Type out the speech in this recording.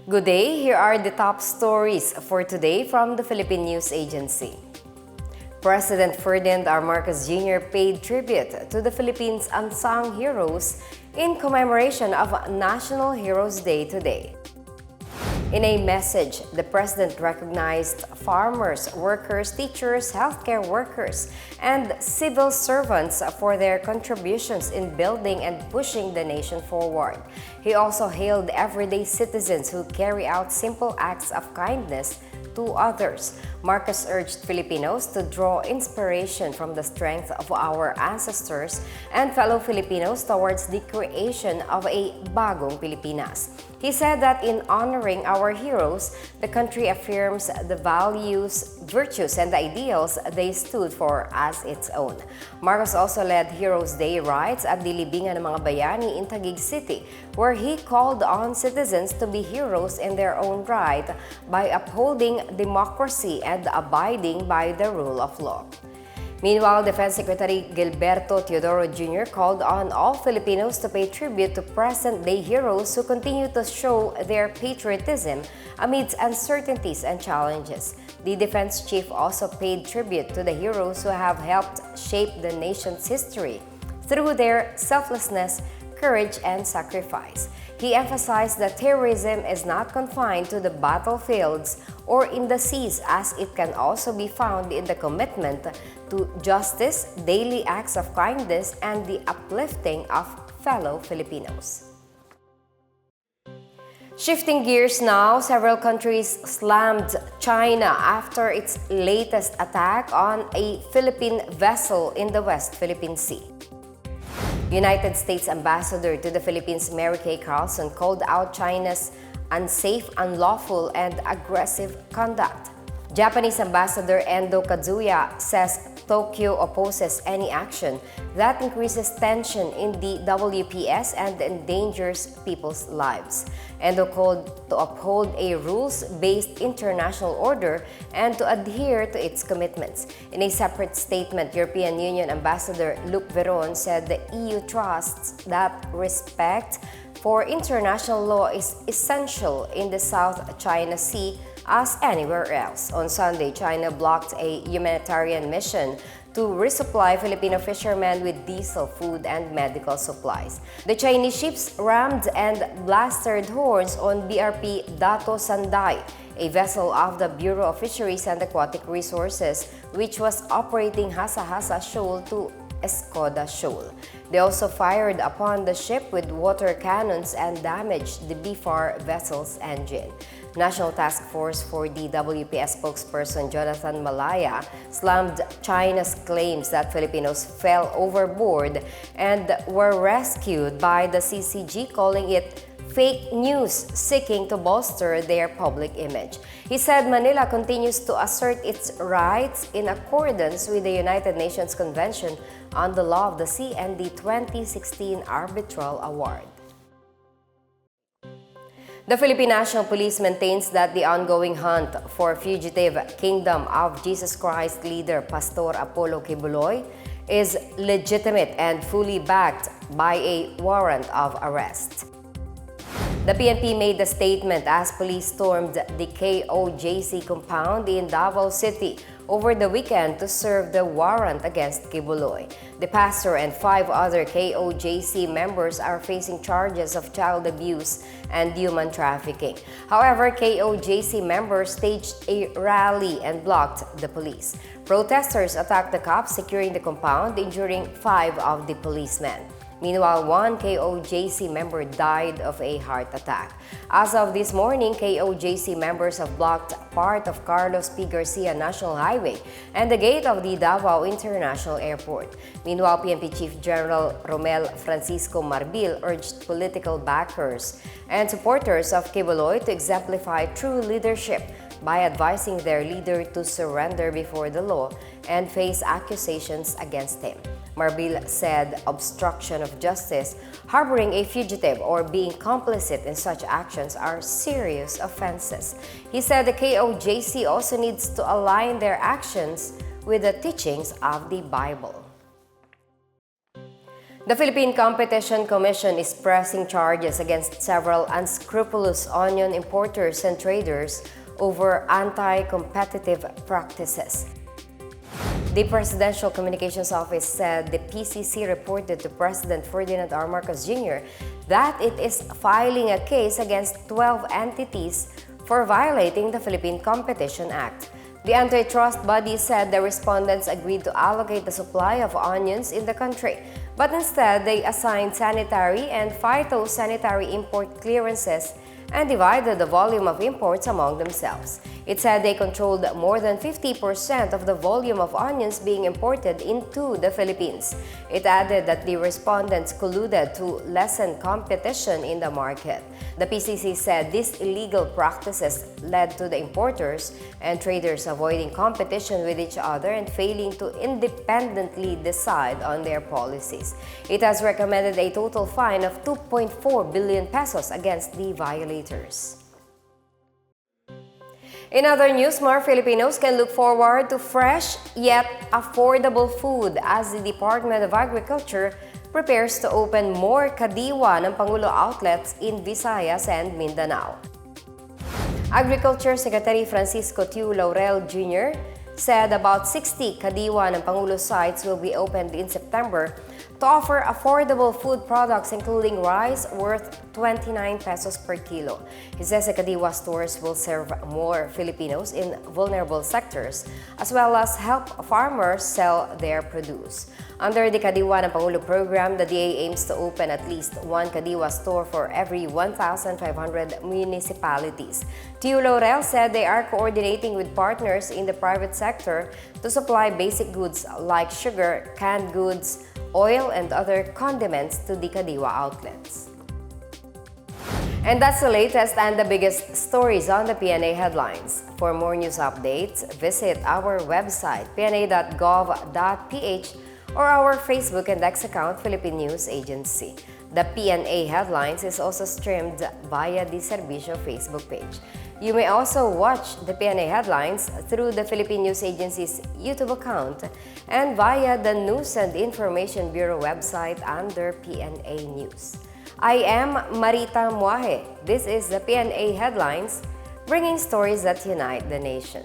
Good day, here are the top stories for today from the Philippine News Agency. President Ferdinand R. Marcos Jr. paid tribute to the Philippines' unsung heroes in commemoration of National Heroes Day today. In a message, the President recognized farmers, workers, teachers, healthcare workers, and civil servants for their contributions in building and pushing the nation forward. He also hailed everyday citizens who carry out simple acts of kindness to others. Marcos urged Filipinos to draw inspiration from the strength of our ancestors and fellow Filipinos towards the creation of a bagong Pilipinas. He said that in honoring our heroes, the country affirms the values, virtues, and ideals they stood for as its own. Marcos also led Heroes Day rites at the Libingan ng mga Bayani in Taguig City, where he called on citizens to be heroes in their own right by upholding democracy and abiding by the rule of law. Meanwhile, Defense Secretary Gilberto Teodoro Jr. called on all Filipinos to pay tribute to present-day heroes who continue to show their patriotism amidst uncertainties and challenges. The defense chief also paid tribute to the heroes who have helped shape the nation's history through their selflessness, courage, and sacrifice. He emphasized that terrorism is not confined to the battlefields or in the seas, as it can also be found in the commitment to justice, daily acts of kindness, and the uplifting of fellow Filipinos. Shifting gears now, several countries slammed China after its latest attack on a Philippine vessel in the West Philippine Sea. United States Ambassador to the Philippines Mary Kay Carlson called out China's unsafe, unlawful, and aggressive conduct. Japanese Ambassador Endo Kazuya says Tokyo opposes any action that increases tension in the WPS and endangers people's lives. Endo called to uphold a rules-based international order and to adhere to its commitments. In a separate statement, European Union Ambassador Luc Veron said the EU trusts that respect for international law is essential in the South China Sea as anywhere else. On Sunday, China blocked a humanitarian mission to resupply Filipino fishermen with diesel, food, and medical supplies. The Chinese ships rammed and blasted horns on BRP Dato Sanday, a vessel of the Bureau of Fisheries and Aquatic Resources, which was operating Hasa-Hasa Shoal to Escoda Shoal. They also fired upon the ship with water cannons and damaged the BFAR vessel's engine. National Task Force for the WPS spokesperson Jonathan Malaya slammed China's claims that Filipinos fell overboard and were rescued by the CCG, calling it fake news seeking to bolster their public image. He said Manila continues to assert its rights in accordance with the United Nations Convention on the Law of the Sea and the 2016 Arbitral Award. The Philippine National Police maintains that the ongoing hunt for fugitive Kingdom of Jesus Christ leader Pastor Apollo Quiboloy is legitimate and fully backed by a warrant of arrest. The PNP made a statement as police stormed the KOJC compound in Davao City over the weekend to serve the warrant against Quiboloy. The pastor and 5 other KOJC members are facing charges of child abuse and human trafficking. However, KOJC members staged a rally and blocked the police. Protesters attacked the cops securing the compound, injuring 5 of the policemen. Meanwhile, 1 KOJC member died of a heart attack. As of this morning, KOJC members have blocked part of Carlos P. Garcia National Highway and the gate of the Davao International Airport. Meanwhile, PNP Chief General Romel Francisco Marbil urged political backers and supporters of Quiboloy to exemplify true leadership by advising their leader to surrender before the law and face accusations against him. Marbil said obstruction of justice, harboring a fugitive, or being complicit in such actions are serious offenses. He said the KOJC also needs to align their actions with the teachings of the Bible. The Philippine Competition Commission is pressing charges against several unscrupulous onion importers and traders over anti-competitive practices. The Presidential Communications Office said the PCC reported to President Ferdinand R. Marcos Jr. that it is filing a case against 12 entities for violating the Philippine Competition Act. The antitrust body said the respondents agreed to allocate the supply of onions in the country, but instead they assigned sanitary and phytosanitary import clearances and divided the volume of imports among themselves. It said they controlled more than 50% of the volume of onions being imported into the Philippines. It added that the respondents colluded to lessen competition in the market. The PCC said these illegal practices led to the importers and traders avoiding competition with each other and failing to independently decide on their policies. It has recommended a total fine of 2.4 billion pesos against the violators. In other news, more Filipinos can look forward to fresh yet affordable food as the Department of Agriculture prepares to open more Kadiwa ng Pangulo outlets in Visayas and Mindanao. Agriculture Secretary Francisco Tiu Laurel Jr. said about 60 Kadiwa ng Pangulo sites will be opened in September to offer affordable food products including rice worth 29 pesos per kilo. He says the Kadiwa stores will serve more Filipinos in vulnerable sectors as well as help farmers sell their produce. Under the Kadiwa ng Pangulo program, the DA aims to open at least one Kadiwa store for every 1,500 municipalities. Tiu Laurel said they are coordinating with partners in the private sector to supply basic goods like sugar, canned goods, oil, and other condiments to the Kadiwa outlets. And that's the latest and the biggest stories on the PNA headlines. For more news updates, visit our website pna.gov.ph or our Facebook and X account, Philippine News Agency. The PNA Headlines is also streamed via the Servicio Facebook page. You may also watch the PNA Headlines through the Philippine News Agency's YouTube account and via the News and Information Bureau website under PNA News. I am Marita Muahe. This is the PNA Headlines, bringing stories that unite the nation.